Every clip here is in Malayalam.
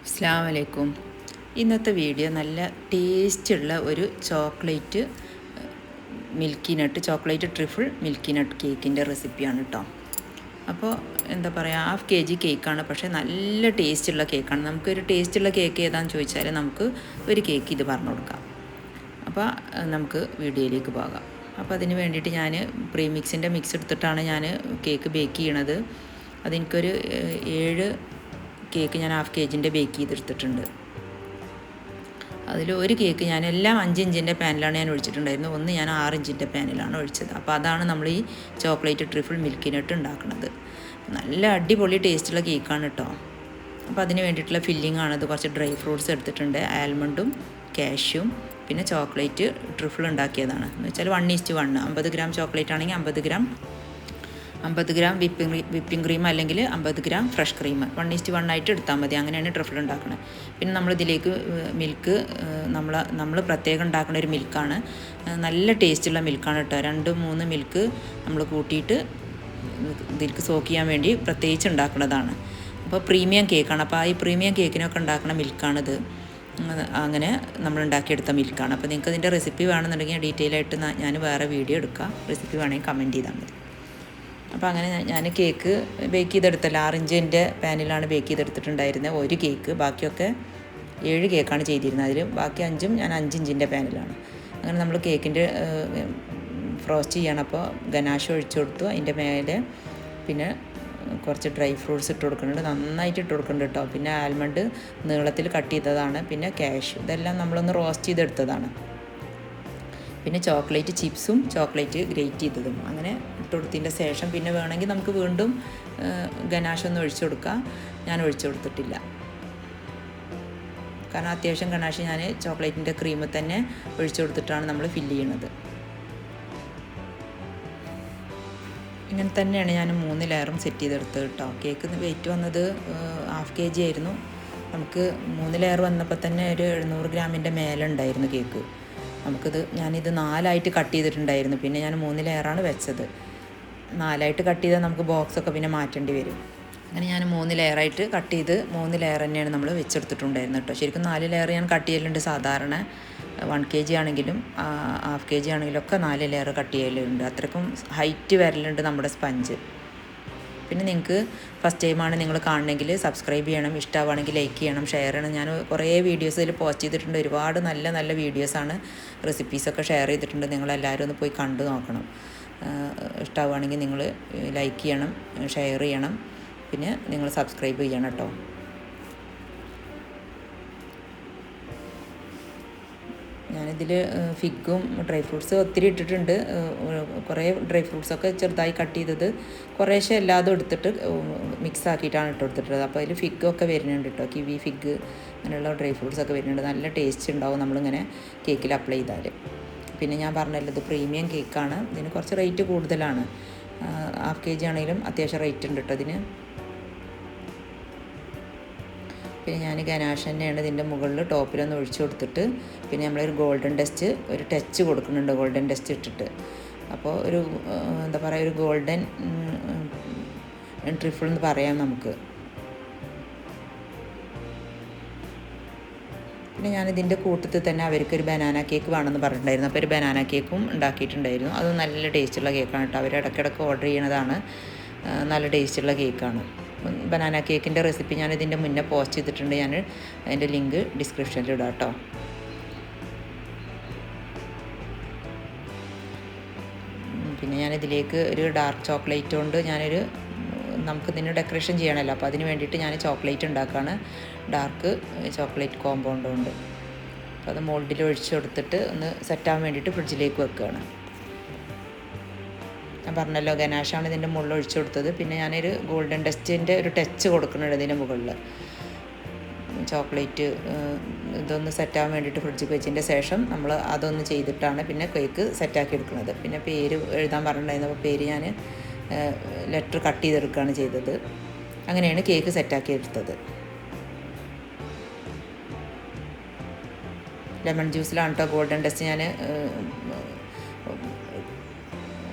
അസ്സലാമു അലൈക്കും. ഇന്നത്തെ വീഡിയോ നല്ല ടേസ്റ്റുള്ള ഒരു ചോക്ലേറ്റ് ട്രിഫിൾ മിൽക്കി നട്ട് കേക്കിൻ്റെ റെസിപ്പിയാണ് കേട്ടോ. അപ്പോൾ എന്താ പറയുക, 1/2 kg കേക്കാണ്, പക്ഷേ നല്ല ടേസ്റ്റുള്ള കേക്കാണ്. നമുക്കൊരു ടേസ്റ്റുള്ള കേക്ക് ഏതാണെന്ന് ചോദിച്ചാൽ നമുക്ക് ഒരു കേക്ക് ഇത് പറഞ്ഞു കൊടുക്കാം. അപ്പോൾ നമുക്ക് വീഡിയോയിലേക്ക് പോകാം. അപ്പോൾ അതിന് വേണ്ടിയിട്ട് ഞാൻ പ്രീമിക്സിൻ്റെ മിക്സ് എടുത്തിട്ടാണ് ഞാൻ കേക്ക് ബേക്ക് ചെയ്യണത്. അതെനിക്കൊരു 7 കേക്ക് ഞാൻ 1/2 kg ബേക്ക് ചെയ്തെടുത്തിട്ടുണ്ട്. അതിൽ ഒരു കേക്ക് ഞാൻ എല്ലാം 5 ഇഞ്ചിൻ്റെ പാനിലാണ് ഞാൻ ഒഴിച്ചിട്ടുണ്ടായിരുന്നത്. ഒന്ന് ഞാൻ 6 ഇഞ്ചിൻ്റെ പാനിലാണ് ഒഴിച്ചത്. അപ്പോൾ അതാണ് നമ്മൾ ഈ ചോക്ലേറ്റ് ട്രിഫിൾ മിൽക്കി നട്ട് ഉണ്ടാക്കുന്നത്. നല്ല അടിപൊളി ടേസ്റ്റുള്ള കേക്കാണ് കേട്ടോ. അപ്പോൾ അതിന് വേണ്ടിയിട്ടുള്ള ഫില്ലിംഗ് ആണത്. കുറച്ച് ഡ്രൈ ഫ്രൂട്ട്സ് എടുത്തിട്ടുണ്ട്, ആൽമണ്ടും കാഷ്യൂം, പിന്നെ ചോക്ലേറ്റ് ട്രിഫിൾ ഉണ്ടാക്കിയതാണ്. എന്ന് വെച്ചാൽ 1:1. 50 ഗ്രാം ചോക്ലേറ്റ് ആണെങ്കിൽ 50 ഗ്രാം വിപ്പിംഗ് ക്രീം അല്ലെങ്കിൽ 50 ഗ്രാം ഫ്രഷ് ക്രീം 1:1 ആയിട്ട് എടുത്താൽ മതി. അങ്ങനെയാണ് ട്രിഫിൾ ഉണ്ടാക്കുന്നത്. പിന്നെ നമ്മളിതിലേക്ക് മിൽക്ക് നമ്മൾ പ്രത്യേകം ഉണ്ടാക്കുന്ന ഒരു മിൽക്കാണ്. നല്ല ടേസ്റ്റുള്ള മിൽക്കാണ് കേട്ടോ. 2-3 മിൽക്ക് നമ്മൾ കൂട്ടിയിട്ട് ഇതിലേക്ക് സോക്ക് ചെയ്യാൻ വേണ്ടി പ്രത്യേകിച്ച് ഉണ്ടാക്കുന്നതാണ്. അപ്പോൾ പ്രീമിയം കേക്കാണ്. അപ്പോൾ ഈ പ്രീമിയം കേക്കിനൊക്കെ ഉണ്ടാക്കുന്ന മിൽക്കാണിത്. അങ്ങനെ നമ്മൾ ഉണ്ടാക്കിയെടുത്ത മിൽക്കാണ്. അപ്പോൾ നിങ്ങൾക്ക് ഇതിൻ്റെ റെസിപ്പി വേണമെന്നുണ്ടെങ്കിൽ ഡീറ്റെയിൽ ആയിട്ട് ഞാൻ വേറെ വീഡിയോ എടുക്കാം. റെസിപ്പി വേണമെങ്കിൽ കമൻറ്റ് ചെയ്താൽ മതി. അപ്പോൾ അങ്ങനെ ഞാൻ കേക്ക് ബേക്ക് ചെയ്തെടുത്തല്ല, 6 ഇഞ്ചിൻ്റെ പാനിലാണ് ബേക്ക് ചെയ്തെടുത്തിട്ടുണ്ടായിരുന്നത് ഒരു കേക്ക്. ബാക്കിയൊക്കെ 7 കേക്കാണ് ചെയ്തിരുന്നത്. അതിൽ ബാക്കി 5ഉം ഞാൻ 5 ഇഞ്ചിൻ്റെ പാനിലാണ്. അങ്ങനെ നമ്മൾ കേക്കിൻ്റെ ഫ്രോസ്റ്റ് ചെയ്യണം. അപ്പോൾ ഗനാഷ് ഒഴിച്ചു കൊടുത്തു. അതിൻ്റെ മേലെ പിന്നെ കുറച്ച് ഡ്രൈ ഫ്രൂട്ട്സ് ഇട്ട് കൊടുക്കുന്നുണ്ട്, നന്നായിട്ട് ഇട്ട് കൊടുക്കുന്നുണ്ട് കേട്ടോ. പിന്നെ ആൽമണ്ട് നീളത്തിൽ കട്ട് ചെയ്തതാണ്, പിന്നെ കാഷ്യൂ, ഇതെല്ലാം നമ്മളൊന്ന് റോസ്റ്റ് ചെയ്തെടുത്തതാണ്. പിന്നെ ചോക്ലേറ്റ് ചിപ്സും ചോക്ലേറ്റ് ഗ്രേറ്റ് ചെയ്തതും അങ്ങനെ ഇട്ട് കൊടുത്തതിൻ്റെ ശേഷം പിന്നെ വേണമെങ്കിൽ നമുക്ക് വീണ്ടും ഗനാഷ് ഒന്ന് ഒഴിച്ചു കൊടുക്കാം. ഞാൻ ഒഴിച്ചു കൊടുത്തിട്ടില്ല, കാരണം അത്യാവശ്യം ഗനാഷ് ഞാൻ ചോക്ലേറ്റിൻ്റെ ക്രീമിൽ തന്നെ ഒഴിച്ചു കൊടുത്തിട്ടാണ് നമ്മൾ ഫില്ല് ചെയ്യണത്. ഇങ്ങനെ തന്നെയാണ് ഞാൻ 3 ലെയറും സെറ്റ് ചെയ്തെടുത്തത് കേട്ടോ. കേക്ക് വെയിറ്റ് വന്നത് 1/2 kg ആയിരുന്നു. നമുക്ക് 3 ലെയർ വന്നപ്പോൾ തന്നെ ഒരു 700 ഗ്രാമിൻ്റെ മേലെ ഉണ്ടായിരുന്നു കേക്ക്. ഞാനിത് 4 കട്ട് ചെയ്തിട്ടുണ്ടായിരുന്നു. പിന്നെ ഞാൻ 3 ലെയറാണ് വെച്ചത്. 4 കട്ട് ചെയ്താൽ നമുക്ക് ബോക്സൊക്കെ പിന്നെ മാറ്റേണ്ടി വരും. അങ്ങനെ ഞാൻ 3 ലെയറായിട്ട് കട്ട് ചെയ്ത് 3 ലെയർ തന്നെയാണ് നമ്മൾ വെച്ചെടുത്തിട്ടുണ്ടായിരുന്നു കേട്ടോ. ശരിക്കും 4 ലെയർ ഞാൻ കട്ട് ചെയ്യലുണ്ട്. സാധാരണ 1 kg ആണെങ്കിലും 1/2 kg ആണെങ്കിലും ഒക്കെ 4 ലെയർ കട്ട് ചെയ്യലുണ്ട്. അത്രയ്ക്കും ഹൈറ്റ് വരലുണ്ട് നമ്മുടെ സ്പഞ്ച്. പിന്നെ നിങ്ങൾക്ക് ഫസ്റ്റ് ടൈമാണ് നിങ്ങൾ കാണണമെങ്കിൽ സബ്സ്ക്രൈബ് ചെയ്യണം, ഇഷ്ടമാണെങ്കിൽ ലൈക്ക് ചെയ്യണം, ഷെയർ ചെയ്യണം. ഞാൻ കുറേ വീഡിയോസ് ഇതിൽ പോസ്റ്റ് ചെയ്തിട്ടുണ്ട്. ഒരുപാട് നല്ല നല്ല വീഡിയോസാണ്, റെസിപ്പീസൊക്കെ ഷെയർ ചെയ്തിട്ടുണ്ട്. നിങ്ങളെല്ലാവരും ഒന്ന് പോയി കണ്ടു നോക്കണം. ഇഷ്ടമാവുകയാണെങ്കിൽ നിങ്ങൾ ലൈക്ക് ചെയ്യണം, ഷെയർ ചെയ്യണം, പിന്നെ നിങ്ങൾ സബ്സ്ക്രൈബ് ചെയ്യണം കേട്ടോ. ഞാനിതിൽ ഫിഗും ഡ്രൈ ഫ്രൂട്ട്സ് ഒത്തിരി ഇട്ടിട്ടുണ്ട്. കുറേ ഡ്രൈ ഫ്രൂട്ട്സൊക്കെ ചെറുതായി കട്ട് ചെയ്തത് കുറേശ്ശെ എല്ലാതും എടുത്തിട്ട് മിക്സ് ആക്കിയിട്ടാണ് ഇട്ട് കൊടുത്തിട്ടുള്ളത്. അപ്പോൾ അതിൽ ഫിഗൊക്കെ വരുന്നുണ്ട് കേട്ടോ. കിവി ഫിഗ് അങ്ങനെയുള്ള ഡ്രൈ ഫ്രൂട്ട്സൊക്കെ വരുന്നുണ്ട്. നല്ല ടേസ്റ്റ് ഉണ്ടാവും നമ്മളിങ്ങനെ കേക്കിൽ അപ്ലൈ ചെയ്താൽ. പിന്നെ ഞാൻ പറഞ്ഞല്ലോ, ഇത് പ്രീമിയം കേക്കാണ്. ഇതിന് കുറച്ച് റേറ്റ് കൂടുതലാണ്. 1/2 kg ആണെങ്കിലും അത്യാവശ്യം റേറ്റ് ഉണ്ട് കേട്ടോ ഇതിന്. പിന്നെ ഞാൻ ഗനാഷ് തന്നെയാണ് ഇതിൻ്റെ മുകളിൽ ടോപ്പിലൊന്ന് ഒഴിച്ചു കൊടുത്തിട്ട് പിന്നെ നമ്മളൊരു ഗോൾഡൻ ഡസ്റ്റ് ഒരു ടച്ച് കൊടുക്കുന്നുണ്ട്, ഗോൾഡൻ ഡസ്റ്റ് ഇട്ടിട്ട്. അപ്പോൾ ഒരു എന്താ പറയുക, ഒരു ഗോൾഡൻ ട്രിഫിൾ എന്ന് പറയാം നമുക്ക്. പിന്നെ ഞാനിതിൻ്റെ കൂട്ടത്തിൽ തന്നെ അവർക്കൊരു ബനാന കേക്ക് വേണമെന്ന് പറഞ്ഞിട്ടുണ്ടായിരുന്നു. അപ്പോൾ ഒരു ബനാന കേക്കും ഉണ്ടാക്കിയിട്ടുണ്ടായിരുന്നു. അത് നല്ല ടേസ്റ്റുള്ള കേക്കാണ് കേട്ടോ. അവർ ഇടയ്ക്കിടയ്ക്ക് ഓർഡർ ചെയ്യണതാണ്. നല്ല ടേസ്റ്റുള്ള കേക്കാണ്. ബനാന കേക്കിൻ്റെ റെസിപ്പി ഞാൻ ഇതിൻ്റെ മുന്നേ പോസ്റ്റ് ചെയ്തിട്ടുണ്ട്. ഞാൻ അതിൻ്റെ ലിങ്ക് ഡിസ്ക്രിപ്ഷനിൽ ഇടാം കേട്ടോ. പിന്നെ ഞാനിതിലേക്ക് ഒരു ഡാർക്ക് ചോക്ലേറ്റ് കൊണ്ട് നമുക്കിതിന് ഡെക്കറേഷൻ ചെയ്യണമല്ലോ. അപ്പോൾ അതിന് വേണ്ടിയിട്ട് ഞാൻ ചോക്ലേറ്റ് ഉണ്ടാക്കുകയാണ്, ഡാർക്ക് ചോക്ലേറ്റ് കോമ്പൗണ്ട് കൊണ്ട്. അപ്പോൾ അത് മോൾഡിൽ ഒഴിച്ച് കൊടുത്തിട്ട് ഒന്ന് സെറ്റാകാൻ വേണ്ടിയിട്ട് ഫ്രിഡ്ജിലേക്ക് വെക്കുകയാണ്. ഞാൻ പറഞ്ഞല്ലോ, ഗനാഷാണ് ഇതിൻ്റെ മുകളിൽ ഒഴിച്ചു കൊടുത്തത്. പിന്നെ ഞാനൊരു ഗോൾഡൻ ഡസ്റ്റിൻ്റെ ഒരു ടച്ച് കൊടുക്കുന്നുണ്ട് ഇതിൻ്റെ മുകളിൽ. ചോക്ലേറ്റ് ഇതൊന്ന് സെറ്റാകാൻ വേണ്ടിയിട്ട് ഫ്രിഡ്ജിൽ വെച്ചതിൻ്റെ ശേഷം നമ്മൾ അതൊന്ന് ചെയ്തിട്ടാണ് പിന്നെ കേക്ക് സെറ്റാക്കി എടുക്കുന്നത്. പിന്നെ പേര് എഴുതാൻ പറഞ്ഞിട്ടുണ്ടായിരുന്നു. അപ്പോൾ പേര് ഞാൻ ലെറ്റർ കട്ട് ചെയ്തെടുക്കുകയാണ് ചെയ്തത്. അങ്ങനെയാണ് കേക്ക് സെറ്റാക്കി എടുത്തത്. ലെമൺ ജ്യൂസിലാണ് കേട്ടോ ഗോൾഡൻ ഡസ്റ്റ് ഞാൻ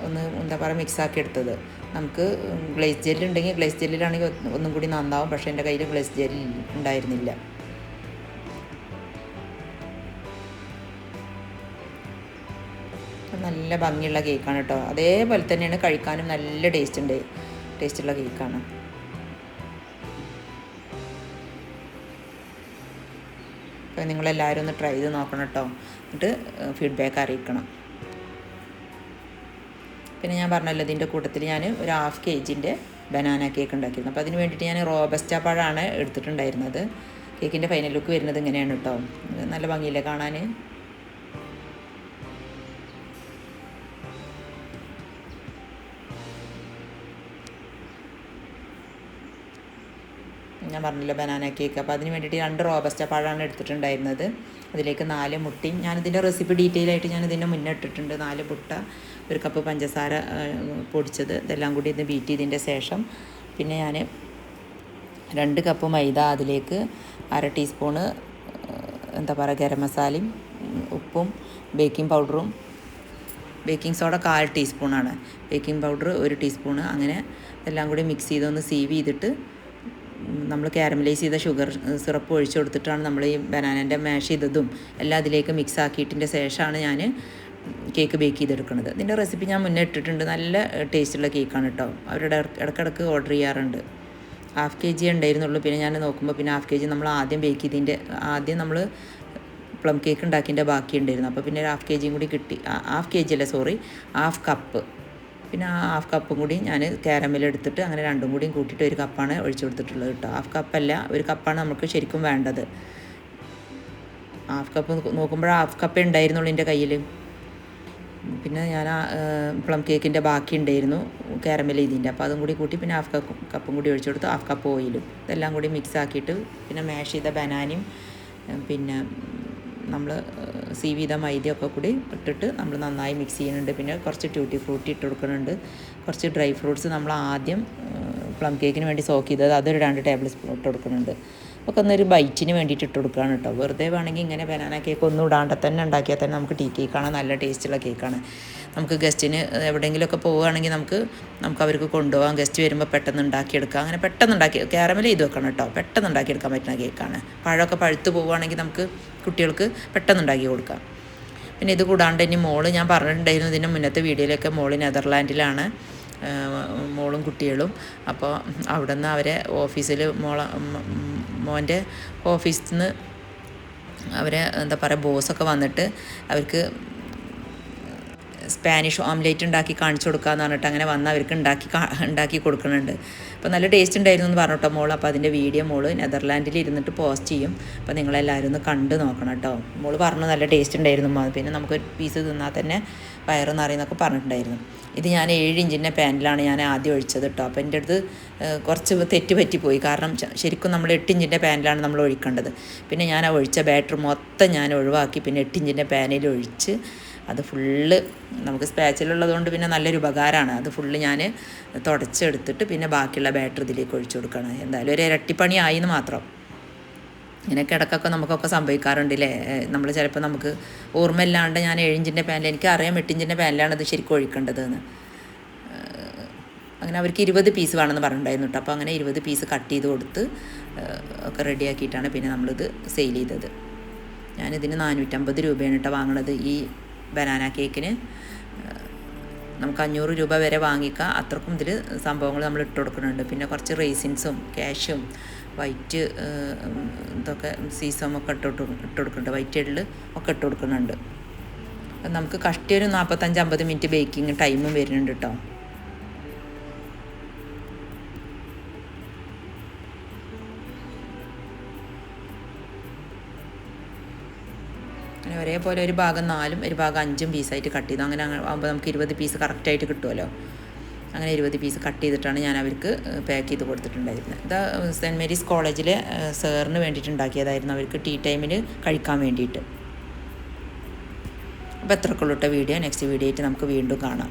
ഒന്ന് എന്താ പറയുക മിക്സാക്കി എടുത്തത്. നമുക്ക് ഗ്ലേസ് ജെല്ലുണ്ടെങ്കിൽ ഗ്ലേസ് ജെല്ലിലാണെങ്കിൽ ഒന്നും കൂടി നന്നാവും. പക്ഷേ എൻ്റെ കയ്യിൽ ഗ്ലേസ് ജെല്ല് ഉണ്ടായിരുന്നില്ല. നല്ല ഭംഗിയുള്ള കേക്കാണ് കേട്ടോ. അതേപോലെ തന്നെയാണ് കഴിക്കാനും നല്ല ടേസ്റ്റുള്ള കേക്കാണ്. അപ്പോൾ നിങ്ങളെല്ലാവരും ഒന്ന് ട്രൈ ചെയ്ത് നോക്കണം കേട്ടോ. എന്നിട്ട് ഫീഡ്ബാക്ക് അറിയിക്കണം. പിന്നെ ഞാൻ പറഞ്ഞല്ലോ ഇതിൻ്റെ കൂട്ടത്തിൽ ഞാൻ ഒരു 1/2 kg ബനാന കേക്ക് ഉണ്ടാക്കിയിരുന്നു. അപ്പോൾ അതിന് വേണ്ടിയിട്ട് ഞാൻ റോബസ്റ്റ പഴമാണ് എടുത്തിട്ടുണ്ടായിരുന്നത്. കേക്കിൻ്റെ ഫൈനൽ ലുക്ക് വരുന്നത് ഇങ്ങനെയാണ് കേട്ടോ. നല്ല ഭംഗിയില്ലേ കാണാൻ. ഞാൻ പറഞ്ഞില്ല ബനാന കേക്ക്. അപ്പോൾ അതിന് വേണ്ടിയിട്ട് 2 റോബസ്റ്റ പഴമാണ് എടുത്തിട്ടുണ്ടായിരുന്നത്. അതിലേക്ക് 4 മുട്ടയും ഞാനിതിൻ്റെ റെസിപ്പി ഡീറ്റെയിൽ ആയിട്ട് ഞാനിതിൻ്റെ മുന്നേ ഇട്ടിട്ടുണ്ട്. 4 മുട്ട, 1 കപ്പ് പഞ്ചസാര പൊടിച്ചത്, ഇതെല്ലാം കൂടി ഇത് ബീറ്റ് ചെയ്തതിൻ്റെ ശേഷം പിന്നെ ഞാൻ 2 കപ്പ് മൈദ, അതിലേക്ക് 1/2 ടീസ്പൂണ് ഗരം മസാലയും ഉപ്പും ബേക്കിംഗ് പൗഡറും, ബേക്കിംഗ് സോഡ 1/4 ടീസ്പൂണാണ്, ബേക്കിംഗ് പൗഡർ 1 ടീസ്പൂണ്, അങ്ങനെ എല്ലാം കൂടി മിക്സ് ചെയ്തൊന്ന് സീവ് ചെയ്തിട്ട് നമ്മൾ കാരമലൈസ് ചെയ്ത ഷുഗർ സിറപ്പ് ഒഴിച്ച് കൊടുത്തിട്ടാണ് നമ്മൾ ഈ ബനാനൻ്റെ മാഷ് ചെയ്തതും എല്ലാം അതിലേക്ക് മിക്സ് ആക്കിയതിൻ്റെ ശേഷമാണ് ഞാൻ കേക്ക് ബേക്ക് ചെയ്തെടുക്കുന്നത്. ഇതിൻ്റെ റെസിപ്പി ഞാൻ മുന്നേ ഇട്ടിട്ടുണ്ട്. നല്ല ടേസ്റ്റുള്ള കേക്കാണ് കേട്ടോ. അവരുടെ ഇടയ്ക്കിടയ്ക്ക് ഓർഡർ ചെയ്യാറുണ്ട്. 1/2 kg ഉണ്ടായിരുന്നുള്ളൂ. പിന്നെ ഞാൻ നോക്കുമ്പോൾ പിന്നെ 1/2 kg നമ്മൾ ആദ്യം നമ്മൾ പ്ലം കേക്ക് ഉണ്ടാക്കിയതിൻ്റെ ബാക്കി ഉണ്ടായിരുന്നു. അപ്പോൾ പിന്നെ 1/2 kg കൂടി കിട്ടി. 1/2 kg അല്ല, സോറി, 1/2 കപ്പ്. പിന്നെ ആ 1/2 കപ്പും കൂടി ഞാൻ കാരമൽ എടുത്തിട്ട് അങ്ങനെ രണ്ടും കൂടിയും കൂട്ടിയിട്ട് 1 കപ്പാണ് ഒഴിച്ചു കൊടുത്തിട്ടുള്ളത് കേട്ടോ. 1/2 കപ്പല്ല, 1 കപ്പാണ് നമുക്ക് ശരിക്കും വേണ്ടത്. 1/2 കപ്പ് നോക്കുമ്പോൾ 1/2 കപ്പേ ഉണ്ടായിരുന്നുള്ളൂ എൻ്റെ കയ്യിൽ. പിന്നെ ഞാൻ പ്ലം കേക്കിൻ്റെ ബാക്കി ഉണ്ടായിരുന്നു കാരമൽ ഇതിൻ്റെ, അപ്പോൾ അതും കൂടി കൂട്ടി പിന്നെ 1/2 കപ്പും കൂടി ഒഴിച്ചു കൊടുത്ത് 1/2 കപ്പ് ഓയിലും ഇതെല്ലാം കൂടി മിക്സ് ആക്കിയിട്ട് പിന്നെ മാഷ് ചെയ്ത ബനാനയും പിന്നെ നമ്മൾ സീവ് ചെയ്ത മൈദയൊക്കെ കൂടി ഇട്ടിട്ട് നമ്മൾ നന്നായി മിക്സ് ചെയ്യുന്നുണ്ട്. പിന്നെ കുറച്ച് ട്യൂട്ടി ഫ്രൂട്ടി ഇട്ട് കൊടുക്കുന്നുണ്ട്. കുറച്ച് ഡ്രൈ ഫ്രൂട്ട്സ് നമ്മൾ ആദ്യം പ്ലം കേക്കിന് വേണ്ടി സോക്ക് ചെയ്തത് അതൊരു 2 ടേബിൾ സ്പൂൺ ഇട്ട് കൊടുക്കുന്നുണ്ട്. ഒക്കെ ഒന്നൊരു ബൈറ്റിന് വേണ്ടിയിട്ട് ഇട്ട് കൊടുക്കുകയാണ് കേട്ടോ. വെറുതെ വേണമെങ്കിൽ ഇങ്ങനെ ബനാന കേക്ക് ഒന്നും ഇടാണ്ട് തന്നെ ഉണ്ടാക്കിയാൽ തന്നെ നമുക്ക് ടീ കേക്കാണ്. നല്ല ടേസ്റ്റുള്ള കേക്കാണ്. നമുക്ക് ഗസ്റ്റിന് എവിടെയെങ്കിലുമൊക്കെ പോവുകയാണെങ്കിൽ നമുക്ക് അവർക്ക് കൊണ്ടുപോകാം. ഗസ്റ്റ് വരുമ്പോൾ പെട്ടെന്ന് ഉണ്ടാക്കിയെടുക്കാം. അങ്ങനെ പെട്ടെന്ന് കാരമൽ ചെയ്ത് വെക്കണം കേട്ടോ. പെട്ടെന്ന് ഉണ്ടാക്കിയെടുക്കാൻ പറ്റുന്ന കേക്കാണ്. പഴമൊക്കെ പഴുത്ത് പോവുകയാണെങ്കിൽ നമുക്ക് കുട്ടികൾക്ക് പെട്ടെന്ന് ഉണ്ടാക്കി കൊടുക്കാം. പിന്നെ ഇത് കൂടാണ്ട് ഇനി മോള്, ഞാൻ പറഞ്ഞിട്ടുണ്ടായിരുന്നു ഇതിൻ്റെ മുന്നത്തെ വീഡിയോയിലൊക്കെ, മോള് നെതർലാൻഡിലാണ്, മോളും കുട്ടികളും. അപ്പോൾ അവിടെ നിന്ന് അവരെ ഓഫീസിൽ മോൻ്റെ ഓഫീസിൽ നിന്ന് അവരെ ബോസൊക്കെ വന്നിട്ട് അവർക്ക് സ്പാനിഷ് ഓംലേറ്റ് ഉണ്ടാക്കി കാണിച്ചു കൊടുക്കാമെന്ന് പറഞ്ഞിട്ട് അങ്ങനെ വന്ന് അവർക്ക് ഉണ്ടാക്കി കൊടുക്കുന്നുണ്ട്. അപ്പോൾ നല്ല ടേസ്റ്റ് ഉണ്ടായിരുന്നു എന്ന് പറഞ്ഞിട്ടോ മോൾ. അപ്പോൾ അതിൻ്റെ വീഡിയോ മോള് നെതർലാൻഡിൽ ഇരുന്നിട്ട് പോസ്റ്റ് ചെയ്യും. അപ്പോൾ നിങ്ങളെല്ലാവരും ഒന്ന് കണ്ട് നോക്കണം കേട്ടോ. മോള് പറഞ്ഞു നല്ല ടേസ്റ്റ് ഉണ്ടായിരുന്നു, പിന്നെ നമുക്ക് പീസ് തിന്നാൽ തന്നെ വയറ് നിറയുന്നൊക്കെ പറഞ്ഞിട്ടുണ്ടായിരുന്നു. ഇത് ഞാൻ 7 ഇഞ്ചിൻ്റെ പാനിലാണ് ഞാൻ ആദ്യം ഒഴിച്ചത് കേട്ടോ. അപ്പോൾ എൻ്റെ അടുത്ത് കുറച്ച് തെറ്റ് പറ്റിപ്പോയി. കാരണം ശരിക്കും നമ്മൾ 8 ഇഞ്ചിൻ്റെ പാനിലാണ് നമ്മൾ ഒഴിക്കേണ്ടത്. പിന്നെ ഞാൻ ആ ഒഴിച്ച ബാറ്റർ മൊത്തം ഞാൻ ഒഴിവാക്കി പിന്നെ 8 ഇഞ്ചിൻ്റെ പാനിൽ ഒഴിച്ച് അത് ഫുള്ള്, നമുക്ക് സ്പാച്ചിലുള്ളതുകൊണ്ട് പിന്നെ നല്ലൊരു ഉപകാരമാണ്. അത് ഫുള്ള് ഞാൻ തുടച്ചെടുത്തിട്ട് പിന്നെ ബാക്കിയുള്ള ബാറ്റർ ഇതിലേക്ക് ഒഴിച്ചു കൊടുക്കണം. എന്തായാലും ഒരു ഇരട്ടിപ്പണി ആയിന്ന് മാത്രം. ഇങ്ങനെയൊക്കെ ഇടയ്ക്കൊക്കെ നമുക്കൊക്കെ സംഭവിക്കാറുണ്ടല്ലേ. നമ്മൾ ചിലപ്പോൾ നമുക്ക് ഓർമ്മയില്ലാണ്ട് ഞാൻ 7 ഇഞ്ചിൻ്റെ പാനിൽ, എനിക്കറിയാം 8 ഇഞ്ചിൻ്റെ പാനിലാണ് ഇത് ശരിക്കും ഒഴിക്കേണ്ടതെന്ന്. അങ്ങനെ അവർക്ക് 20 പീസ് വേണമെന്ന് പറഞ്ഞിട്ടുണ്ടായിരുന്നു കേട്ടോ. അപ്പോൾ അങ്ങനെ 20 പീസ് കട്ട് ചെയ്ത് കൊടുത്ത് ഒക്കെ റെഡിയാക്കിയിട്ടാണ് പിന്നെ നമ്മളിത് സെയിൽ ചെയ്തത്. ഞാനിതിന് 450 രൂപയാണ് കേട്ടോ വാങ്ങണത്. ഈ ബനാന കേക്കിന് നമുക്ക് 500 രൂപ വരെ വാങ്ങിക്കാം. അത്രക്കും ഇതിൽ സംഭവങ്ങൾ നമ്മൾ ഇട്ട് കൊടുക്കുന്നുണ്ട്. പിന്നെ കുറച്ച് റേസിൻസും കാഷ്യും വൈറ്റ് ഇതൊക്കെ സീസമൊക്കെ ഇട്ട് കൊടുക്കുന്നുണ്ട്. വൈറ്റ് എള്ള് ഒക്കെ ഇട്ട് കൊടുക്കുന്നുണ്ട്. നമുക്ക് കഷ്ടി ഒരു 45-50 മിനിറ്റ് ബേക്കിംഗ് ടൈമും വരുന്നുണ്ട് കേട്ടോ. അങ്ങനെ ഒരേപോലെ ഒരു ഭാഗം 4ഉം ഒരു ഭാഗം 5ഉം പീസായിട്ട് കട്ട് ചെയ്തു. അങ്ങനെ ആകുമ്പോൾ നമുക്ക് 20 പീസ് കറക്റ്റായിട്ട് കിട്ടുമല്ലോ. അങ്ങനെ 20 പീസ് കട്ട് ചെയ്തിട്ടാണ് ഞാൻ അവർക്ക് പാക്ക് ചെയ്ത് കൊടുത്തിട്ടുണ്ടായിരുന്നത്. ഇത് സെൻറ്റ് മേരീസ് കോളേജിലെ സാറിന് വേണ്ടിയിട്ട് ഉണ്ടാക്കിയതായിരുന്നു, അവർക്ക് ടീ ടൈമിൽ കഴിക്കാൻ വേണ്ടിയിട്ട്. അപ്പോൾ എത്രക്കുള്ള വീഡിയോ നെക്സ്റ്റ് വീഡിയോ ആയിട്ട് നമുക്ക് വീണ്ടും കാണാം.